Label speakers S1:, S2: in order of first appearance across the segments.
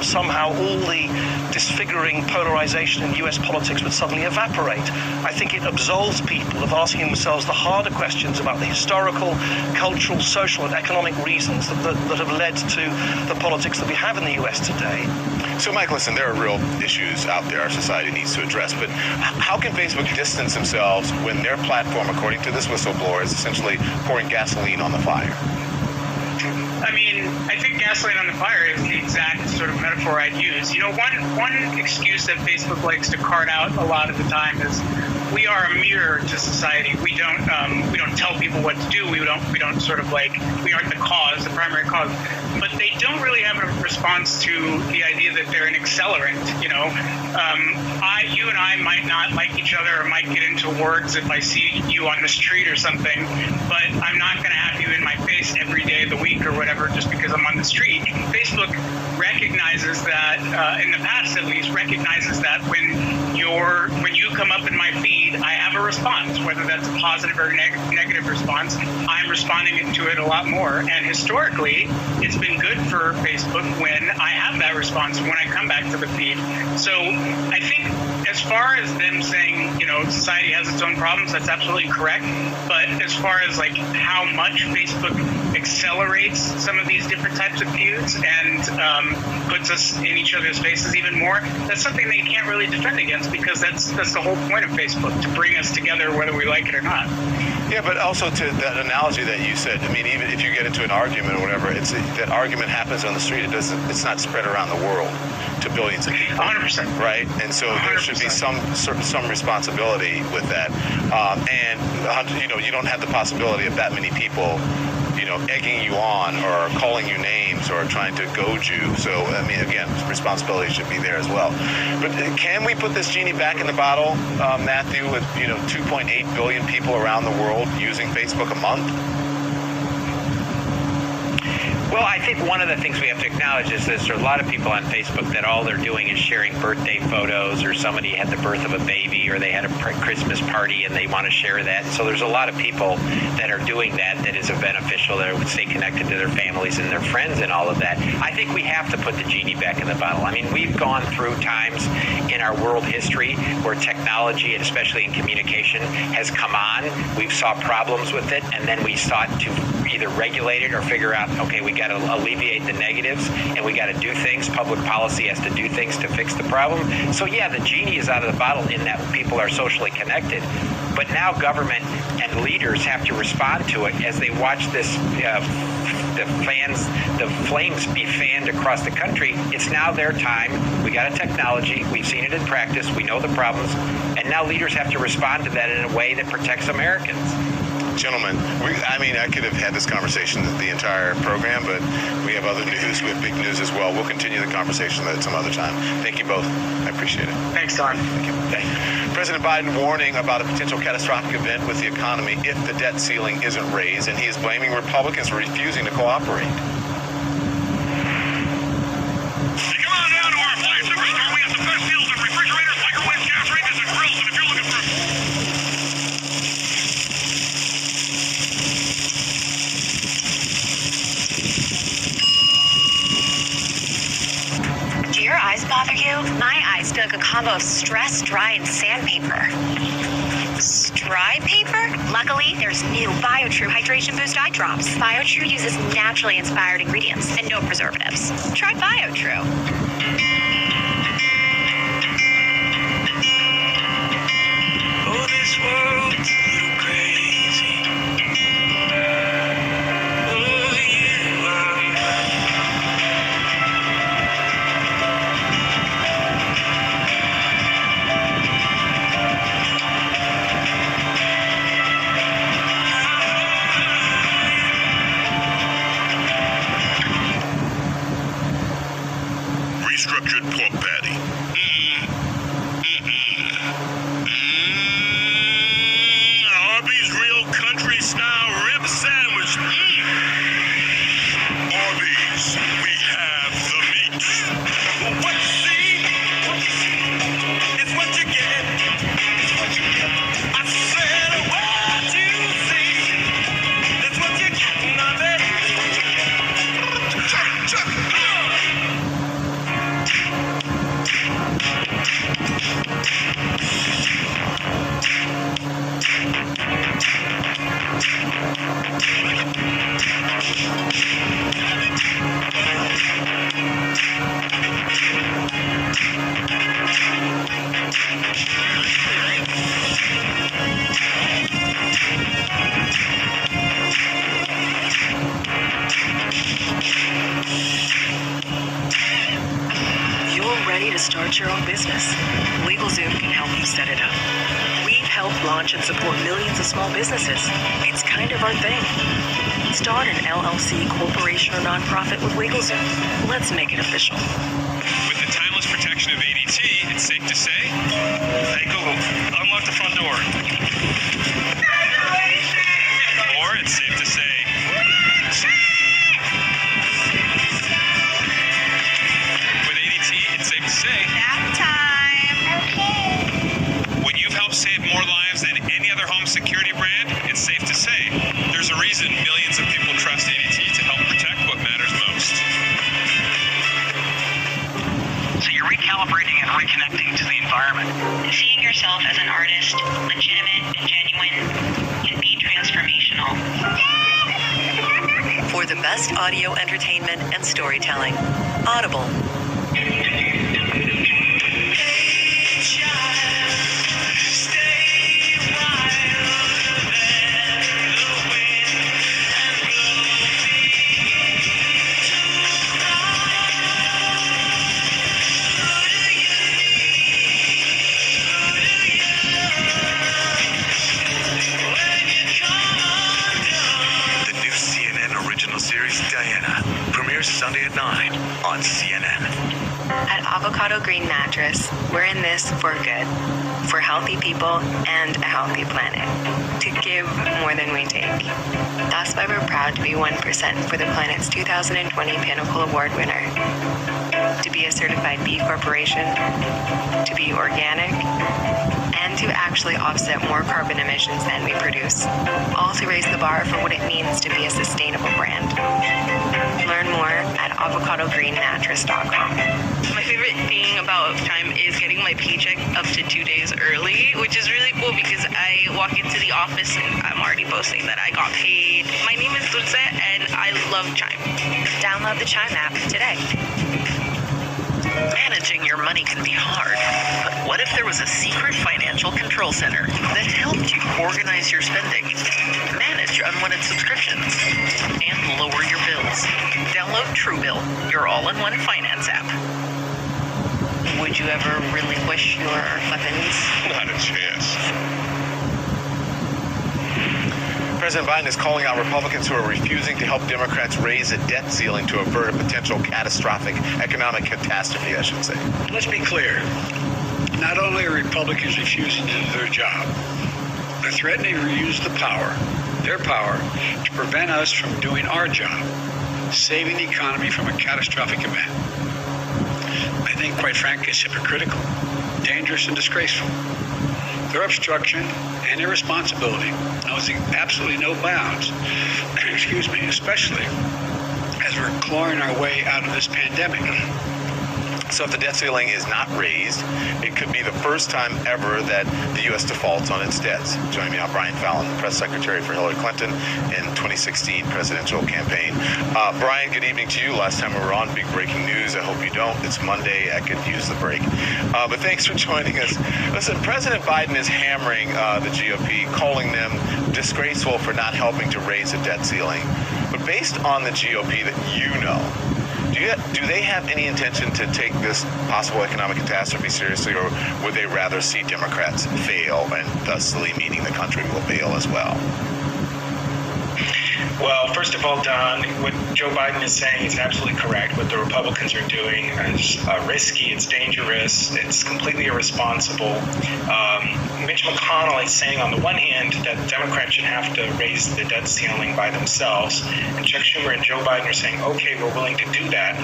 S1: somehow all the disfiguring polarization in US politics would suddenly evaporate. I think it absolves people of asking themselves the harder questions about the historical, cultural, social, and economic reasons that have led to the politics that we have in the US today.
S2: So, Mike, listen, there are real issues out there our society needs to address, but how can Facebook distance themselves when their platform, according to this whistleblower, is essentially pouring gasoline on the fire?
S3: I mean, I think gasoline on the fire is the exact sort of metaphor I'd use. You know, one excuse that Facebook likes to cart out a lot of the time is we are a mirror to society. We don't tell people what to do. We don't sort of like, we aren't the cause, the primary cause. But they don't really have a response to the idea that they're an accelerant. You know, you and I might not like each other or might get into words if I see you on the street or something, but I'm not going to have you in my face every day of the week or whatever just because I'm on the street. Facebook recognizes that, in the past at least, recognizes that when you come up in my feed, I have a response, whether that's a positive or negative response. I'm responding to it a lot more. And historically, it's been good for Facebook when I have that response, when I come back to the feed. So I think as far as them saying, you know, society has its own problems, that's absolutely correct. But as far as like how much Facebook accelerates some of these different types of feuds and puts us in each other's faces even more, that's something that you can't really defend against, because that's the whole point of Facebook, to bring us together whether we like it or not.
S2: Yeah, but also to that analogy that you said, I mean, even if you get into an argument or whatever, that argument happens on the street. It's not spread around the world to billions of people.
S3: 100%.
S2: Right? And so 100%. There should be some responsibility with that. And, you know, you don't have the possibility of that many people, you know, egging you on or calling you names or trying to goad you. So, I mean, again, responsibility should be there as well. But can we put this genie back in the bottle, Matthew, with, you know, 2.8 billion people around the world using Facebook a month?
S4: Well, I think one of the things we have to acknowledge is there's a lot of people on Facebook that all they're doing is sharing birthday photos, or somebody had the birth of a baby, or they had a Christmas party and they want to share that. So there's a lot of people that are doing that is beneficial, that would stay connected to their families and their friends and all of that. I think we have to put the genie back in the bottle. I mean, we've gone through times in our world history where technology, and especially in communication, has come on. We've saw problems with it, and then we sought to either regulate it or figure out, okay, we got to alleviate the negatives and we got to do things. Public policy has to do things to fix the problem. So yeah, the genie is out of the bottle in that people are socially connected. But now government and leaders have to respond to it as they watch this, the flames be fanned across the country. It's now their time. We got a technology. We've seen it in practice. We know the problems. And now leaders have to respond to that in a way that protects Americans.
S2: Gentlemen, I could have had this conversation the entire program, but we have other news. We have big news as well. We'll continue the conversation at some other time. Thank you both. I appreciate it.
S3: Thanks, Don.
S2: Thank you. Thank you. President Biden warning about a potential catastrophic event with the economy if the debt ceiling isn't raised, and he is blaming Republicans for refusing to cooperate.
S5: Come on down to our appliance superstore. We have the best deals on refrigerators, microwaves, gas ranges, and grills. And if you're looking for
S6: your eyes bother you? My eyes feel like a combo of stress, dry, and sandpaper. Dry paper? Luckily, there's new BioTrue Hydration Boost Eye Drops. BioTrue uses naturally inspired ingredients and no preservatives. Try BioTrue.
S5: oh, this world's a little crazy. Oh, you are. Restructured pork patty. Arby's real country style rib sandwich. Arby's, we have the meat. What you see is what you get. I said what you see is what you get, my baby.
S7: ready to start your own business? LegalZoom can help you set it up. We've helped launch and support millions of small businesses. It's kind of our thing. Start an LLC, corporation, or nonprofit with LegalZoom. Let's make it official.
S5: With the timeless protection of ADT, it's safe to say, hey Google, unlock the front door. Or it's safe to say, with ADT, it's safe to say,
S6: Nap time.
S5: when you've helped save more lives than any other home security brand, it's safe to say, there's a reason millions of people trust ADT to help protect what matters most.
S8: So you're recalibrating and reconnecting to the environment.
S6: Seeing yourself as an artist, legitimate and genuine, can be transformational.
S7: For the best audio entertainment and storytelling, Audible.
S5: The new CNN original series Diana premieres Sunday at 9 on CNN.
S9: At Avocado Green Mattress, we're in this for good, for healthy people and a healthy planet, to give more than we take. That's why we're proud to be 1% for the Planet's 2020 Pinnacle Award winner. To be a certified B Corporation, to be organic, and to actually offset more carbon emissions than we produce, all to raise the bar for what it means to be a sustainable brand. Learn more at avocadogreenmattress.com.
S10: My favorite thing about Chime is getting my paycheck up to 2 days early, which is really cool because I walk into the office and I'm already boasting that I got paid. My name is Dulce and I love Chime.
S9: Download the Chime app today.
S7: Managing your money can be hard, but what if there was a secret financial control center that helped you organize your spending, manage unwanted subscriptions, and lower your bills? Download Truebill, your all-in-one finance app. Would you ever relinquish your weapons?
S5: Not a chance.
S2: President Biden is calling out Republicans who are refusing to help Democrats raise a debt ceiling to avert a potential catastrophic economic catastrophe, I should say.
S11: Let's be clear. Not only are Republicans refusing to do their job, they're threatening to use their power, to prevent us from doing our job, saving the economy from a catastrophic event. I think, quite frankly, it's hypocritical, dangerous, and disgraceful. Their obstruction and irresponsibility knows absolutely no bounds, especially as we're clawing our way out of this pandemic.
S2: So if the debt ceiling is not raised, it could be the first time ever that the U.S. defaults on its debts. Joining me now, Brian Fallon, the press secretary for Hillary Clinton in 2016 presidential campaign. Brian, good evening to you. Last time we were on, big breaking news. I hope you don't. It's Monday. I could use the break. But thanks for joining us. Listen, President Biden is hammering the GOP, calling them disgraceful for not helping to raise a debt ceiling. But based on the GOP that you know, do they have any intention to take this possible economic catastrophe seriously, or would they rather see Democrats fail, and thusly meaning the country will fail as well?
S12: Well, first of all, Don, what Joe Biden is saying is absolutely correct. What the Republicans are doing is risky, it's dangerous, it's completely irresponsible. Mitch McConnell is saying on the one hand that Democrats should have to raise the debt ceiling by themselves, and Chuck Schumer and Joe Biden are saying, okay, we're willing to do that.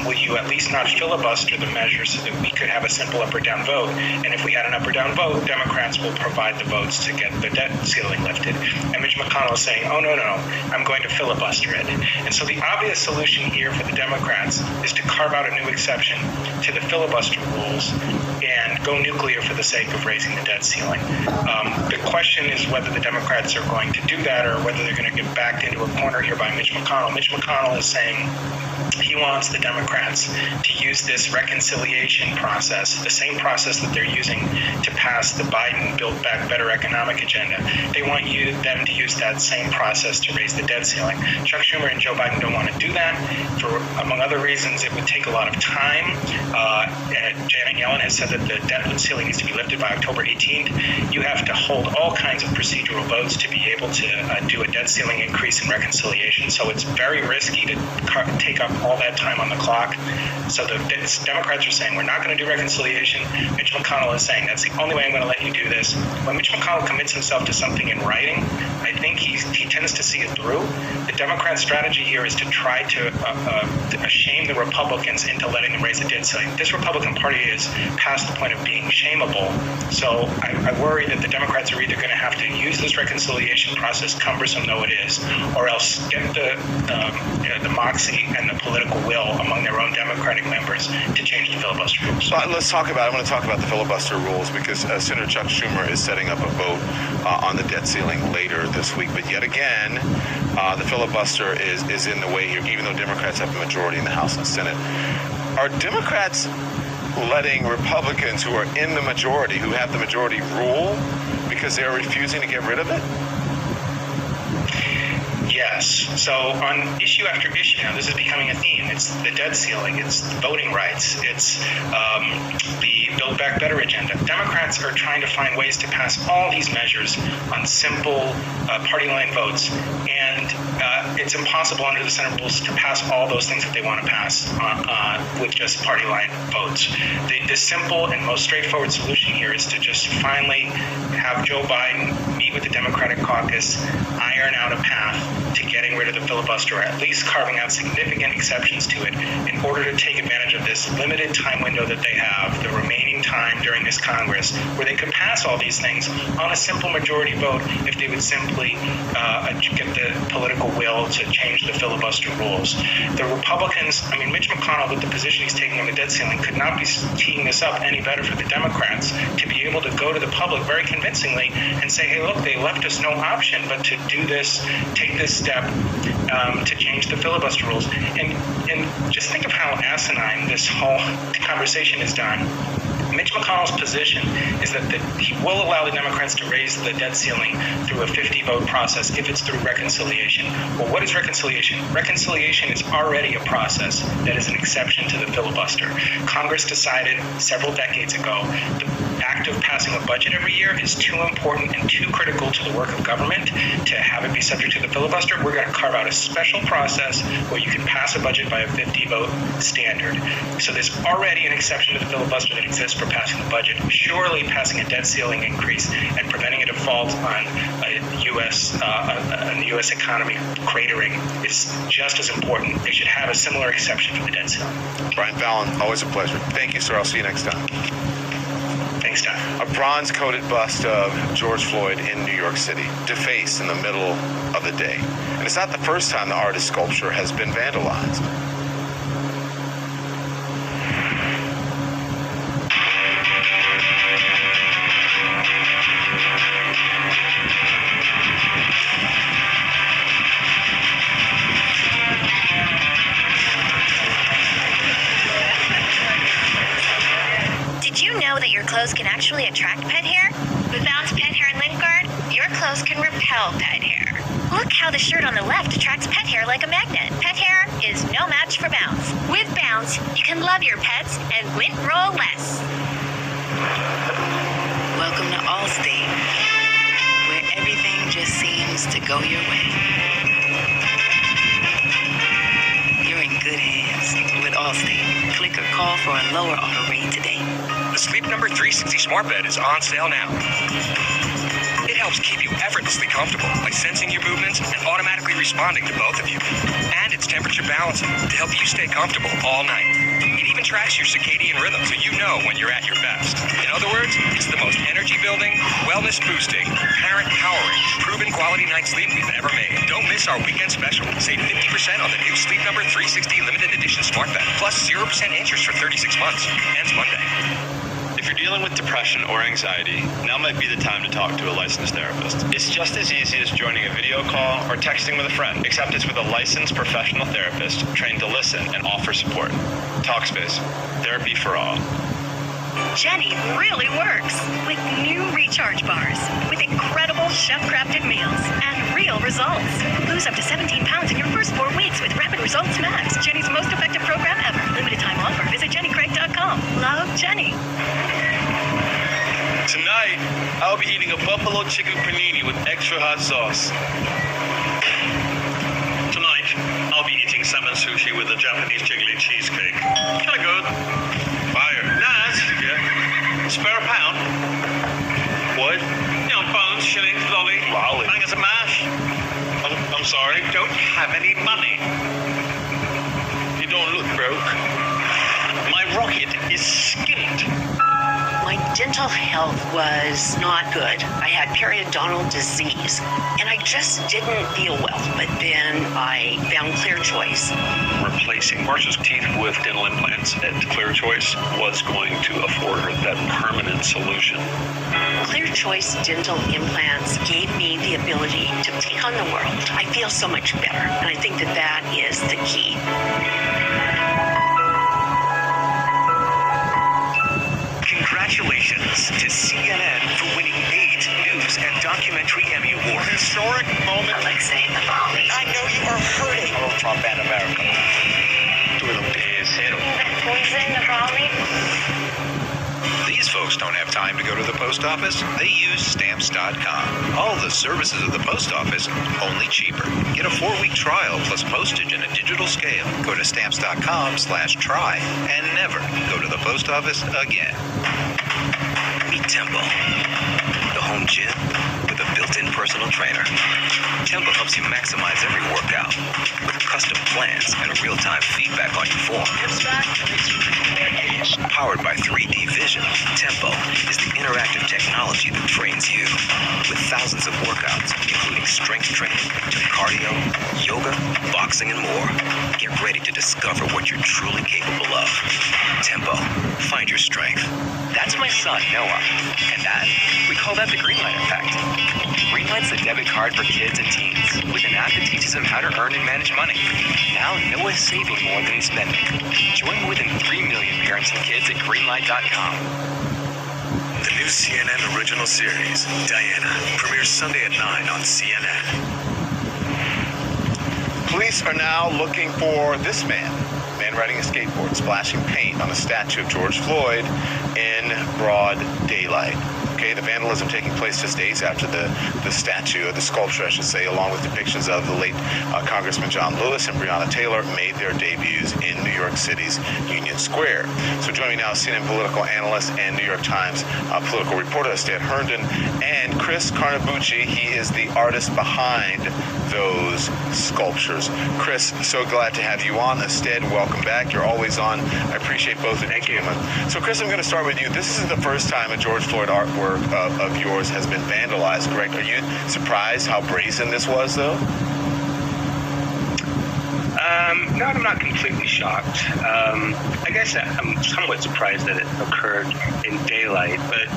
S12: Will you at least not filibuster the measure so that we could have a simple up or down vote? And if we had an up or down vote, Democrats will provide the votes to get the debt ceiling lifted. And Mitch McConnell is saying, oh, no, I'm going to filibuster it. And so the obvious solution here for the Democrats is to carve out a new exception to the filibuster rules and go nuclear for the sake of raising the debt ceiling. The question is whether the Democrats are going to do that or whether they're going to get backed into a corner here by Mitch McConnell. Mitch McConnell is saying he wants the Democrats to use this reconciliation process, the same process that they're using to pass the Biden Build Back Better economic agenda. They want them to use that same process to raise raise the debt ceiling. Chuck Schumer and Joe Biden don't want to do that. For, among other reasons, it would take a lot of time. Janet Yellen has said that the debt ceiling needs to be lifted by October 18th. You have to hold all kinds of procedural votes to be able to do a debt ceiling increase in reconciliation. So it's very risky to take up all that time on the clock. So the Democrats are saying, we're not going to do reconciliation. Mitch McConnell is saying, that's the only way I'm going to let you do this. When Mitch McConnell commits himself to something in writing, I think he tends to see it through. The Democrat strategy here is to try to shame the Republicans into letting them raise the debt ceiling. This Republican Party is past the point of being shameable. So I worry that the Democrats are either going to have to use this reconciliation process, cumbersome though it is, or else get the moxie and the political will among their own Democratic members to change the filibuster rules.
S2: Well, I want to talk about the filibuster rules because Senator Chuck Schumer is setting up a vote on the debt ceiling later this week. But yet again, the filibuster is in the way here, even though Democrats have a majority in the House and Senate. Are Democrats letting Republicans who are in the majority, who have the majority, rule because they're refusing to get rid of it?
S12: Yes. So on issue after issue now, this is becoming a theme. It's the debt ceiling. It's voting rights. It's the Build Back Better agenda. Democrats are trying to find ways to pass all these measures on simple party line votes. And it's impossible under the Senate rules to pass all those things that they want to pass with just party line votes. The simple and most straightforward solution here is to just finally have Joe Biden meet with the Democratic caucus, iron out a path to getting rid of the filibuster, or at least carving out significant exceptions to it in order to take advantage of this limited time window that they have, the remaining time during this Congress, where they could pass all these things on a simple majority vote if they would simply get the political will to change the filibuster rules. The Republicans, Mitch McConnell, with the position he's taking on the debt ceiling, could not be teeing this up any better for the Democrats to be able to go to the public very convincingly and say, hey, look, they left us no option but to do this, take this step to change the filibuster rules. And just think of how asinine this whole conversation is done. Mitch McConnell's position is that he will allow the Democrats to raise the debt ceiling through a 50-vote process if it's through reconciliation. Well, what is reconciliation? Reconciliation is already a process that is an exception to the filibuster. Congress decided several decades ago the act of passing a budget every year is too important and too critical to the work of government to have it be subject to the filibuster. We're going to carve out a special process where you can pass a budget by a 50-vote standard. So there's already an exception to the filibuster that exists for passing the budget. Surely passing a debt ceiling increase and preventing a default on the U.S. economy cratering is just as important. They should have a similar exception for the debt ceiling.
S2: Brian Fallon, always a pleasure. Thank you, sir. I'll see you next time.
S12: Thanks, Tom.
S2: A bronze-coated bust of George Floyd in New York City, defaced in the middle of the day. And it's not the first time the artist's sculpture has been vandalized.
S6: Clothes can actually attract pet hair? With Bounce Pet Hair and Lint Guard, your clothes can repel pet hair. Look how the shirt on the left attracts pet hair like a magnet. Pet hair is no match for Bounce. With Bounce, you can love your pets and lint roll less.
S9: Welcome to Allstate, where everything just seems to go your way. You're in good hands with Allstate. Click or call for a lower auto rate today.
S13: The Sleep Number 360 Smart Bed is on sale now. It helps keep you effortlessly comfortable by sensing your movements and automatically responding to both of you. And it's temperature balancing to help you stay comfortable all night. It even tracks your circadian rhythm so you know when you're at your best. In other words, it's the most energy-building, wellness-boosting, parent-powering, proven quality night sleep we've ever made. Don't miss our weekend special. Save 50% on the new Sleep Number 360 Limited Edition Smart Bed, plus 0% interest for 36 months. Ends Monday.
S5: If you're dealing with depression or anxiety, now might be the time to talk to a licensed therapist. It's just as easy as joining a video call or texting with a friend, except it's with a licensed professional therapist trained to listen and offer support. Talkspace, therapy for all.
S6: Jenny really works with new recharge bars, with incredible chef-crafted meals and real results. Lose up to 17 pounds in your first 4 weeks with Rapid Results Max, Jenny's most effective program ever. Limited time offer. Visit JennyCraig.com. Love Jenny.
S1: Tonight, I'll be eating a buffalo chicken panini with extra hot sauce. Tonight, I'll be eating salmon sushi with a Japanese jiggly cheesecake. Kind of good. Fire. Naz? Yeah. Spare a pound? What? You know, bones, shillings, lolly. Lolly. Bangers and mash. I'm sorry. Don't have any money. You don't look broke. My rocket is skint.
S14: My dental health was not good. I had periodontal disease, and I just didn't feel well. But then I found Clear Choice.
S1: Replacing Marcia's teeth with dental implants at Clear Choice was going to afford her that permanent solution.
S14: Clear Choice dental implants gave me the ability to take on the world. I feel so much better, and I think that that is the key.
S15: Congratulations to CNN for winning 8 News and Documentary Emmy Awards.
S1: Historic moment.
S6: Alexei Navalny.
S15: I know you are hurting.
S1: Donald Trump and America.
S6: Poison Navalny.
S15: These folks don't have time to go to the post office. They use Stamps.com. All the services of the post office, only cheaper. Get a 4-week trial plus postage and a digital scale. Go to Stamps.com/try and never go to the post office again. Meet Tempo, the home gym with a built-in personal trainer. Tempo helps you maximize every workout with custom plans and real-time feedback on your form. Powered by 3D Vision, Tempo is the interactive technology that trains you with thousands of workouts, including strength training to cardio, yoga, boxing, and more. Get ready to discover what you're truly capable of. Tempo, find your strength.
S13: That's my son, Noah. And that, we call that the Greenlight effect. Greenlight's the debit card for kids and teens, with an app that teaches them how to earn and manage money. Now Noah's saving more than he's spending. Join more than 3 million parents and kids at Greenlight.com.
S15: The new CNN original series, Diana, premieres Sunday at 9 on CNN.
S2: Police are now looking for this man riding a skateboard, splashing paint on a statue of George Floyd in broad daylight. Okay, the vandalism taking place just days after the statue, or the sculpture, I should say, along with depictions of the late Congressman John Lewis and Breonna Taylor, made their debuts in New York City's Union Square. So joining me now is CNN political analyst and New York Times political reporter Stead Herndon, and Chris Carnabucci. He is the artist behind those sculptures. Chris, so glad to have you on. Stead, welcome back. You're always on. I appreciate both of you.
S1: Thank you.
S2: So Chris, I'm going to start with you. This isn't the first time a George Floyd artwork of yours has been vandalized, correct? Are you surprised how brazen this was, though?
S12: No, I'm not completely shocked. I guess I'm somewhat surprised that it occurred in daylight, but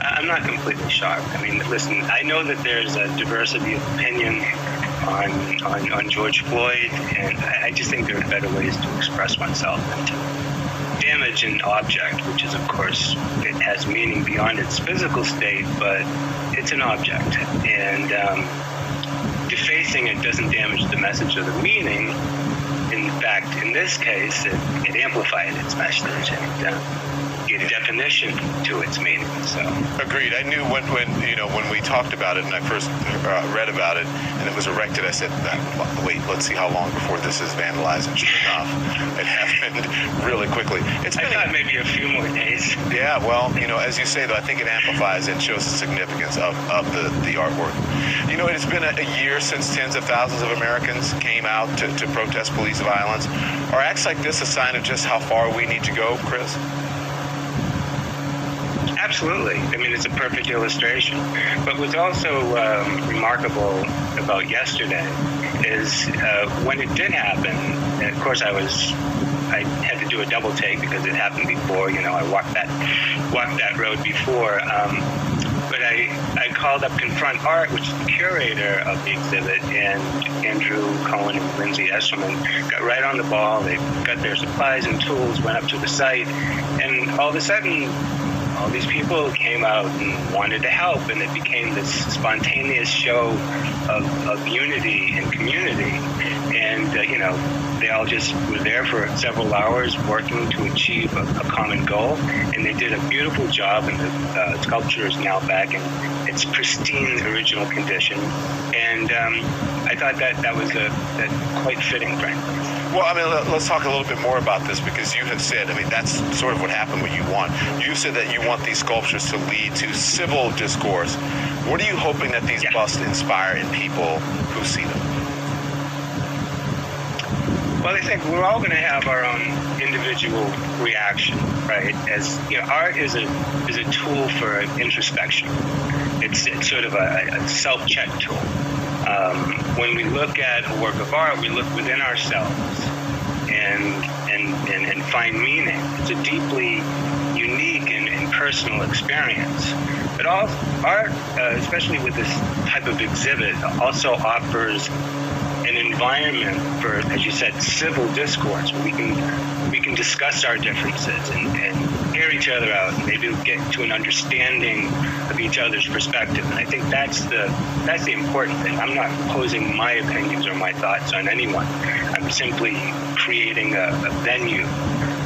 S12: I'm not completely shocked. I mean, listen, I know that there's a diversity of opinion on George Floyd, and I just think there are better ways to express oneself than to damage an object, which is, of course, it has meaning beyond its physical state, but it's an object. And defacing it doesn't damage the message or the meaning. In fact, in this case, it amplified its message and gave definition to its meaning. So
S2: agreed. I knew when we talked about it and I first read about it and it was erected, I said, wait, let's see how long before this is vandalized. And sure enough, it happened really quickly. I
S12: thought maybe a few more days.
S2: Yeah, well, as you say, though, I think it amplifies and shows the significance of the artwork. It's been a year since tens of thousands of Americans came out to protest police violence. Are acts like this a sign of just how far we need to go, Chris?
S12: Absolutely. I mean, it's a perfect illustration. But what's also remarkable about yesterday is when it did happen, and of course I had to do a double take because it happened before. I walked that road before. But I called up Confront Art, which is the curator of the exhibit, and Andrew Cohen and Lindsay Esselman got right on the ball. They got their supplies and tools, went up to the site, and all of a sudden,
S16: All these people came out and wanted to help, and it became this spontaneous show of unity and community. And, they all just were there for several hours working to achieve a common goal. And they did a beautiful job, and the sculpture is now back in its pristine original condition. And I thought that was quite fitting, frankly.
S2: Well, let's talk a little bit more about this, because you have said, that's sort of what happened, what you want. You said that you want these sculptures to lead to civil discourse. What are you hoping that these busts inspire in people who see them?
S16: Well, I think we're all going to have our own individual reaction, right? As art is a tool for introspection. It's sort of a self-check tool. When we look at a work of art, we look within ourselves and find meaning. It's a deeply unique and personal experience. But all art, especially with this type of exhibit, also offers an environment for, as you said, civil discourse, where we can discuss our differences and hear each other out, and maybe get to an understanding of each other's perspective. And I think that's the important thing. I'm not imposing my opinions or my thoughts on anyone. I'm simply creating a venue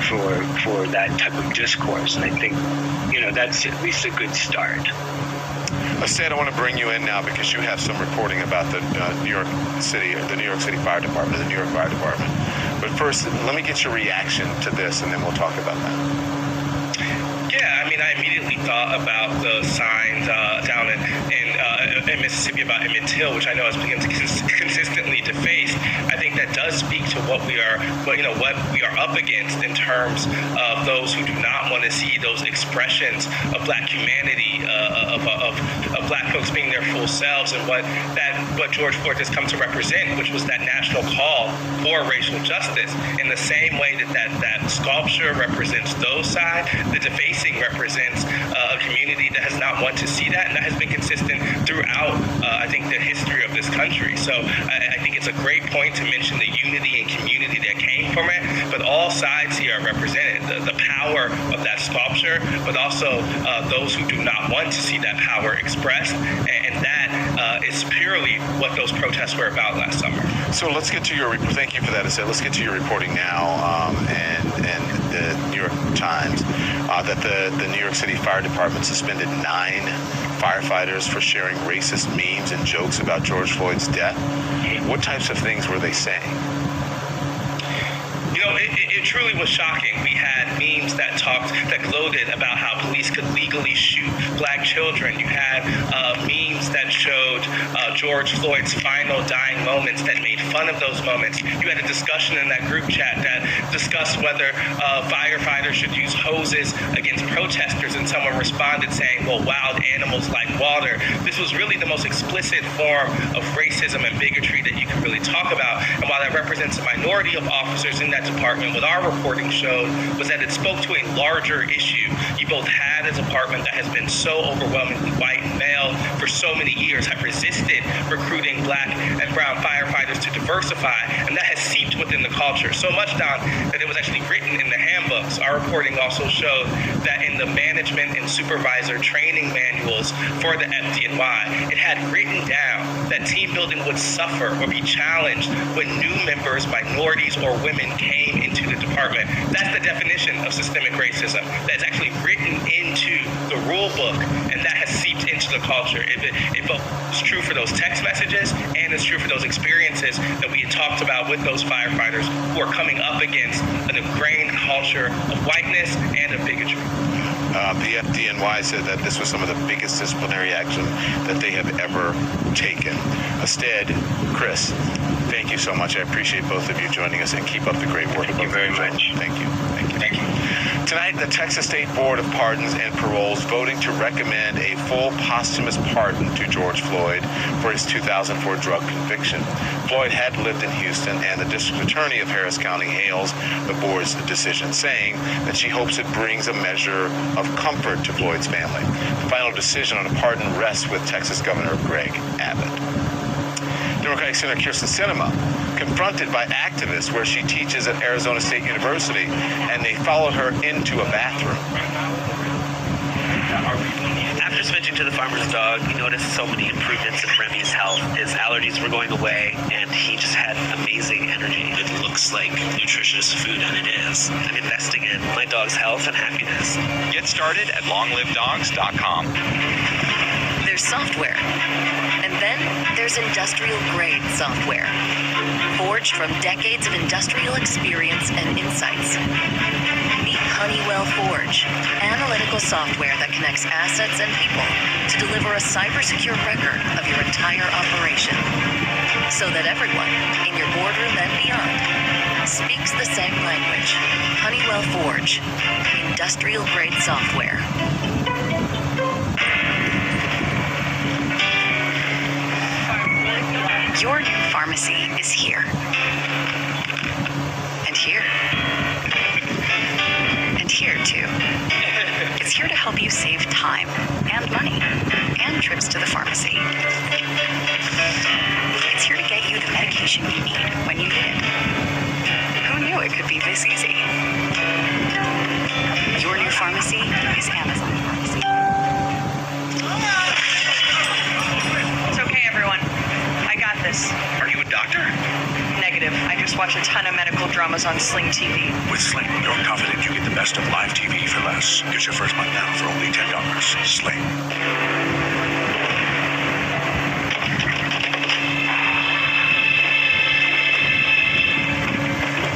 S16: for that type of discourse, and I think that's at least a good start.
S2: Asad, I want to bring you in now, because you have some reporting about the New York City Fire Department, the New York Fire Department. But first, let me get your reaction to this, and then we'll talk about that.
S17: Yeah, I immediately thought about the signs down in Mississippi about Emmett Till, which I know has been consistently defaced. I think that does speak to what we are up against in terms of those who do not want to see those expressions of Black humanity, of Black folks being their full selves, and what George Floyd has come to represent, which was that national call for racial justice. In the same way that sculpture represents those sides, the defacing represents a community that has not wanted to see that, and that has been consistent throughout, I think, the history of this country. So I think it's a great point to mention the unity and community that came from it, but all sides here are represented. The power of that sculpture, but also those who do not want to see that power expressed, and that is purely what those protests were about last summer.
S2: So let's get to your report. Thank you for that, Asad. Let's get to your reporting now, and the New York Times, that the New York City Fire Department suspended 9 firefighters for sharing racist memes and jokes about George Floyd's death. What types of things were they saying?
S17: It truly was shocking. We had memes that gloated about how police could legally shoot Black children. You had memes that showed George Floyd's final dying moments that made fun of those moments. You had a discussion in that group chat that discussed whether firefighters should use hoses against protesters, and someone responded saying, well, wild animals like water. This was really the most explicit form of racism and bigotry that you could really talk about. And while that represents a minority of officers in that department, what our reporting showed was that it spoke to a larger issue. You both had a department that has been so overwhelmingly white and male for so many years, have resisted recruiting Black and brown firefighters to diversify, and that has seeped within the culture so much down that it was actually written in the handbooks. Our reporting also showed that in the management and supervisor training manuals for the FDNY, it had written down that team building would suffer or be challenged when new members, minorities, or women came into the department. That's the definition of systemic racism. That's actually written into the rule book, and that has seeped into the culture. It's true for those text messages, and it's true for those experiences that we had talked about with those firefighters who are coming up against an ingrained culture of whiteness and of bigotry.
S2: The FDNY said that this was some of the biggest disciplinary action that they have ever taken. Instead, Chris, thank you so much. I appreciate both of you joining us, and keep up the great work.
S16: Thank you very much.
S2: Thank you. Tonight, the Texas State Board of Pardons and Paroles voting to recommend a full posthumous pardon to George Floyd for his 2004 drug conviction. Floyd had lived in Houston, and the district attorney of Harris County hails the board's decision, saying that she hopes it brings a measure of comfort to Floyd's family. The final decision on a pardon rests with Texas Governor Greg Abbott. Democratic Senator Kyrsten Sinema confronted by activists where she teaches at Arizona State University, and they followed her into a bathroom.
S16: that our people need.
S4: After switching to the farmer's dog, we noticed so many improvements in Remy's health. His allergies were going away, and he just had amazing energy.
S17: It looks like nutritious food, and it is.
S4: I'm investing in my dog's health and happiness.
S15: Get started at longlivedogs.com.
S18: There's software. And then there's industrial-grade software. Forged from decades of industrial experience and insights. Meet Honeywell Forge, analytical software that connects assets and people to deliver a cyber-secure record of your entire operation. So that everyone, in your boardroom and beyond, speaks the same language. Honeywell Forge, industrial-grade software. Your new pharmacy is here. And here. And here, too. It's here to help you save time and money and trips to the pharmacy. It's here to get you the medication you need when you need it. Who knew it could be this easy? Your new pharmacy is Amazon Pharmacy.
S19: It's okay, everyone. I got this.
S17: Are you a doctor?
S19: Negative. I just watch a ton of medical dramas on Sling TV.
S20: With Sling, you're confident you get the best of live TV for less. Get your first month now for only $10. Sling.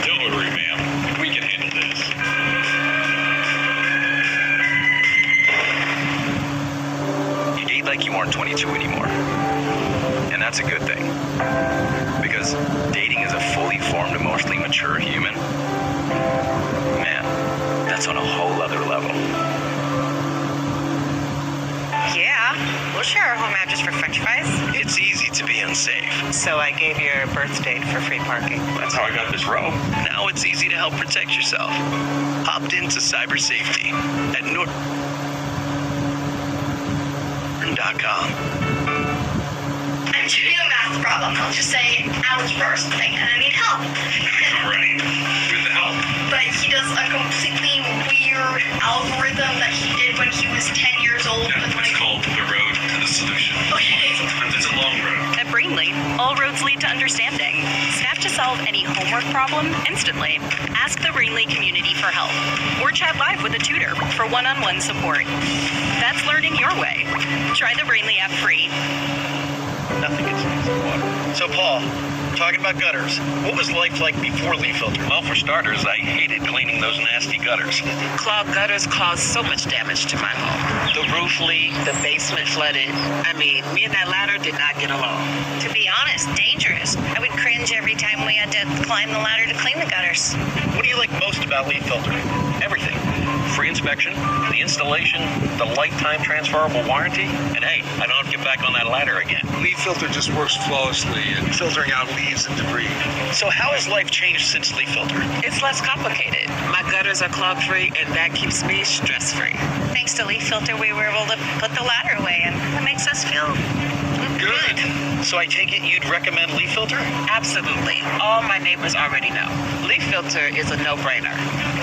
S5: Don't worry, ma'am. We can handle this.
S15: You date like you aren't 22 anymore. And that's a good thing. Because dating is a fully formed, emotionally mature human. Man, that's on a whole other level.
S19: Yeah, we'll share our home address for french fries.
S17: It's easy to be unsafe.
S19: So I gave your birth date for free parking.
S17: That's how I got this robe. Now it's easy to help protect yourself. Opt into cyber safety at Norton.com.
S6: I'm shooting a math problem. I'll just say algebra or something, and I need help.
S5: All right. Who's the help?
S6: But he does a completely weird algorithm that he did when he was 10 years old.
S5: Yeah, it's called The Road to the Solution.
S6: Okay.
S5: Sometimes it's a long road.
S18: At Brainly, all roads lead to understanding. Snap to solve any homework problem instantly. Ask the Brainly community for help. Or chat live with a tutor for one-on-one support. That's learning your way. Try the Brainly app free.
S1: Nothing gets easy water. So, Paul, talking about gutters, what was life like before Leaf Filter?
S17: Well, for starters, I hated cleaning those nasty gutters.
S14: Clogged gutters caused so much damage to my home. The roof leaked, the basement flooded. I mean, me and that ladder did not get along.
S6: To be honest, dangerous. I would cringe every time we had to climb the ladder to clean the gutters.
S1: What do you like most about Leaf Filter?
S17: Everything. Free inspection, the installation, the lifetime transferable warranty, and hey, I don't have to get back on that ladder again.
S20: Leaf Filter just works flawlessly in filtering out leaves and debris.
S1: So how has life changed since Leaf Filter?
S14: It's less complicated. My gutters are clog-free, and that keeps me stress-free.
S6: Thanks to Leaf Filter, we were able to put the ladder away, and it makes us feel
S1: good. So I take it you'd recommend Leaf Filter?
S14: Absolutely. All my neighbors already know. Leaf Filter is a no-brainer.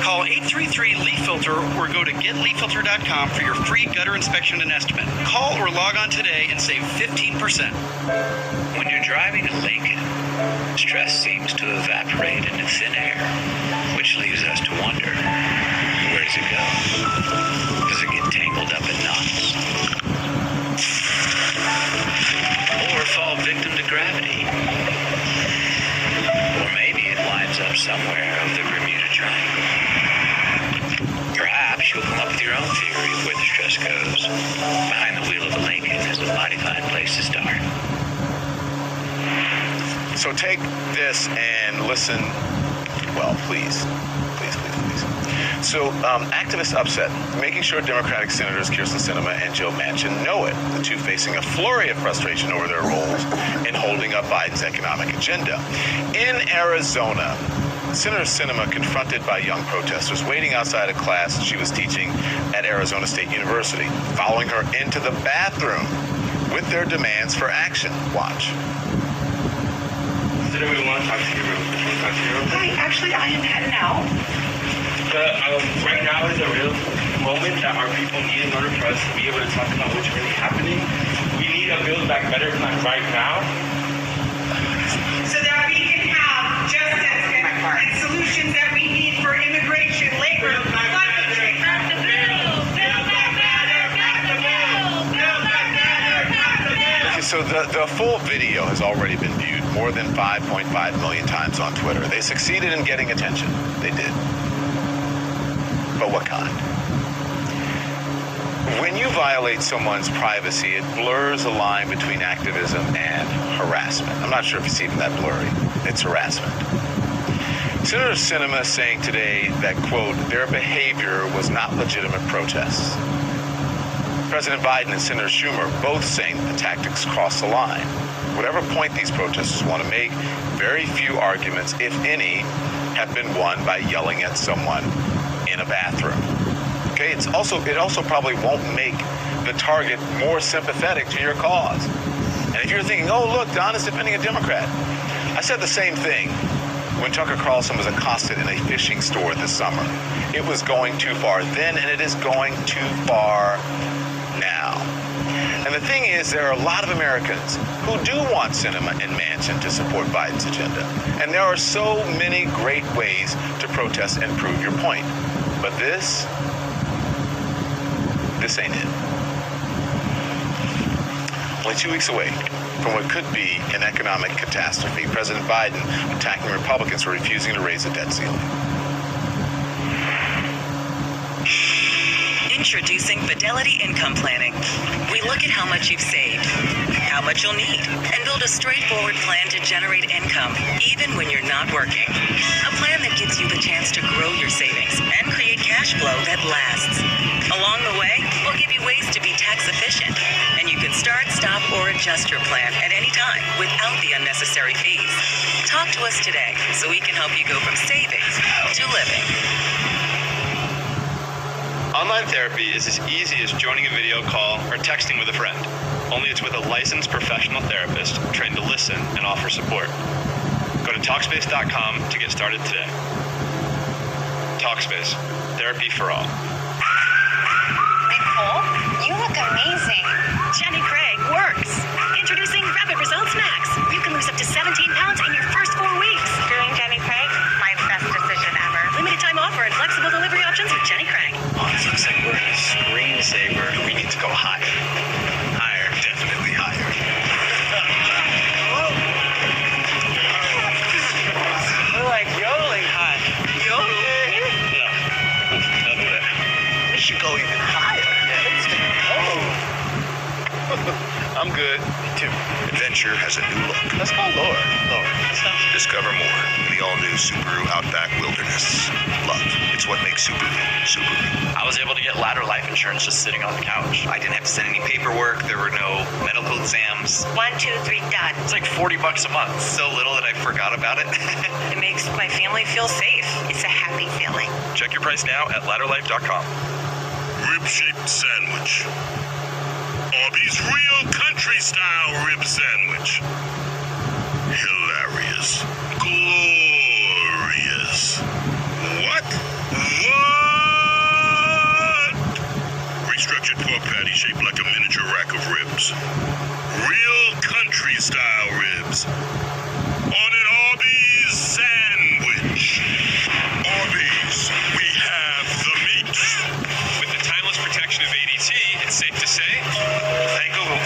S1: Call 833-LEAF-FILTER or go to getleaffilter.com for your free gutter inspection and estimate. Call or log on today and save 15%.
S4: When you're driving in Lincoln, stress seems to evaporate into thin air, which leaves us to wonder, where does it go? Does it get tangled up in knots? Or fall victim to gravity? Or maybe it winds up somewhere of the Bermuda Triangle. Perhaps you'll come up with your own theory of where the stress goes. Behind the wheel of a Lincoln is a mighty fine place to start.
S2: So take this and listen. Well, please. So, activists upset, making sure Democratic Senators Kyrsten Sinema and Joe Manchin know it, the two facing a flurry of frustration over their roles in holding up Biden's economic agenda. In Arizona, Senator Sinema confronted by young protesters waiting outside a class she was teaching at Arizona State University, following her into the bathroom with their demands for action. Watch.
S16: Did we want to talk to you real quick?
S6: Actually, I am heading out.
S16: Right now is a real moment. that our people need in order for us to be able to talk about what's really happening. We need a Build Back Better plan right now.
S21: So that we can have justice and solutions that we need for immigration, labor, climate change.
S2: Okay, so the full video has already been viewed more than 5.5 million times on Twitter. They succeeded in getting attention. They did. But what kind? When you violate someone's privacy, it blurs the line between activism and harassment. I'm not sure if it's even that blurry. It's harassment. Senator Sinema saying today that, quote, their behavior was not legitimate protests. President Biden and Senator Schumer both saying the tactics crossed the line. Whatever point these protesters want to make, very few arguments, if any, have been won by yelling at someone in a bathroom. Okay, it also probably won't make the target more sympathetic to your cause. And if you're thinking, oh, look, Don is defending a Democrat. I said the same thing when Tucker Carlson was accosted in a fishing store this summer. It was going too far then, and it is going too far now. And the thing is, there are a lot of Americans who do want Sinema and Manchin to support Biden's agenda. And there are so many great ways to protest and prove your point. But this ain't it. Only 2 weeks away from what could be an economic catastrophe, President Biden attacking Republicans for refusing to raise the debt ceiling.
S22: Introducing Fidelity Income Planning. We look at how much you've saved, how much you'll need, and build a straightforward plan to generate income, even when you're not working. A plan that gives you the chance to grow your savings and create cash flow that lasts. Along the way, we'll give you ways to be tax efficient, and you can start, stop, or adjust your plan at any time without the unnecessary fees. Talk to us today so we can help you go from savings to living.
S5: Online therapy is as easy as joining a video call or texting with a friend, only it's with a licensed professional therapist trained to listen and offer support. Go to Talkspace.com to get started today. Talkspace, therapy for all.
S6: Nicole, you look amazing. Jenny Craig works. Introducing Rapid Results Max. You can lose up to 17 pounds in your first 4 weeks. Doing Jenny Craig, my best decision ever. Limited time offer and flexible delivery options with Jenny Craig.
S20: Oh, this looks like we're in a screensaver. We need to go higher. Higher, definitely higher.
S16: We're like yodeling high.
S20: Yodeling? No. Don't do that. We should go even higher. I'm good. Me too. Adventure has a new look. Let's go lower. Lower. Discover more in the all-new Subaru Outback Wilderness. Love. It's what makes Subaru, Subaru.
S23: I was able to get ladder life insurance just sitting on the couch. I didn't have to send any paperwork. There were no medical exams.
S6: 1, 2, 3, done.
S23: It's like $40 a month. So little that I forgot about it.
S6: It makes my family feel safe. It's a happy feeling.
S5: Check your price now at ladderlife.com.
S20: Rib-shaped sandwich. Arby's real country-style rib sandwich. Hilarious. Glorious. What? Restructured pork patty shaped like a miniature rack of ribs. Real country-style ribs. On an Arby's sandwich. Arby's, we have the meat.
S5: With the timeless protection of ADT, it's safe to say,
S20: thank Google.